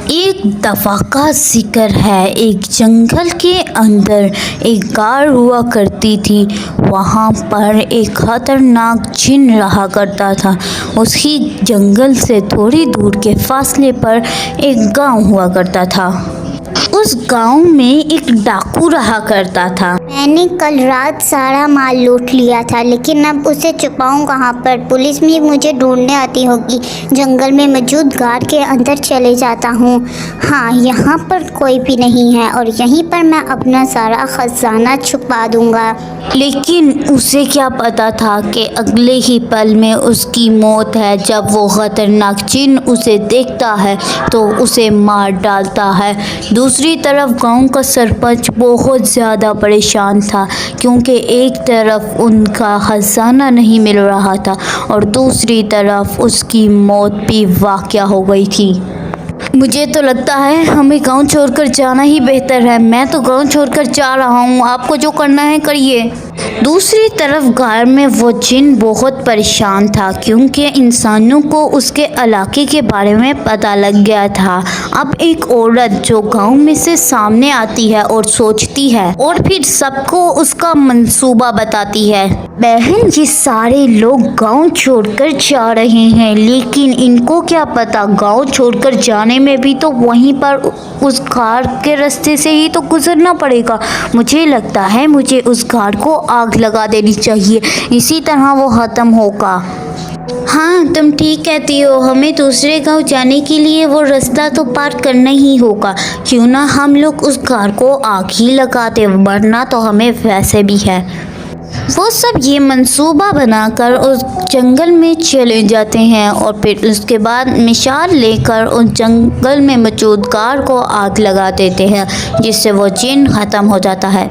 ایک دفعہ کا ذکر ہے، ایک جنگل کے اندر ایک غار ہوا کرتی تھی۔ وہاں پر ایک خطرناک جن رہا کرتا تھا۔ اسی جنگل سے تھوڑی دور کے فاصلے پر ایک گاؤں ہوا کرتا تھا۔ اس گاؤں میں ایک ڈاکو رہا کرتا تھا۔ میں نے کل رات سارا مال لوٹ لیا تھا، لیکن اب اسے چھپاؤں کہاں پر؟ پولیس بھی مجھے ڈھونڈنے آتی ہوگی۔ جنگل میں موجود غار کے اندر چلے جاتا ہوں۔ ہاں، یہاں پر کوئی بھی نہیں ہے اور یہیں پر میں اپنا سارا خزانہ چھپا دوں گا۔ لیکن اسے کیا پتا تھا کہ اگلے ہی پل میں اس کی موت ہے۔ جب وہ خطرناک جن اسے دیکھتا ہے تو اسے مار ڈالتا ہے۔ دوسری طرف گاؤں کا سرپنچ بہت زیادہ پریشان تھا، کیونکہ ایک طرف ان کا خزانہ نہیں مل رہا تھا اور دوسری طرف اس کی موت بھی واقع ہو گئی تھی۔ مجھے تو لگتا ہے ہمیں گاؤں چھوڑ کر جانا ہی بہتر ہے۔ میں تو گاؤں چھوڑ کر جا رہا ہوں، آپ کو جو کرنا ہے کریے۔ دوسری طرف غار میں وہ جن بہت پریشان تھا، کیونکہ انسانوں کو اس کے علاقے کے بارے میں پتہ لگ گیا تھا۔ اب ایک عورت جو گاؤں میں سے سامنے آتی ہے اور سوچتی ہے اور پھر سب کو اس کا منصوبہ بتاتی ہے۔ بہن، یہ سارے لوگ گاؤں چھوڑ کر جا رہے ہیں، لیکن ان کو کیا پتا گاؤں چھوڑ کر جانے میں بھی تو وہیں پر اس غار کے راستے سے ہی تو گزرنا پڑے گا۔ مجھے لگتا ہے مجھے اس غار کو آگ لگا دینی چاہیے، اسی طرح وہ ختم ہوگا۔ ہاں، تم ٹھیک کہتی ہو، ہمیں دوسرے گاؤں جانے کے لیے وہ راستہ تو پار کرنا ہی ہوگا۔ کیوں نہ ہم لوگ اس غار کو آگ ہی لگا دیں، مرنا تو ہمیں ویسے بھی ہے۔ وہ سب یہ منصوبہ بنا کر اس جنگل میں چلے جاتے ہیں اور پھر اس کے بعد مشال لے کر اس جنگل میں موجود غار کو آگ لگا دیتے ہیں، جس سے وہ جن ختم ہو جاتا ہے۔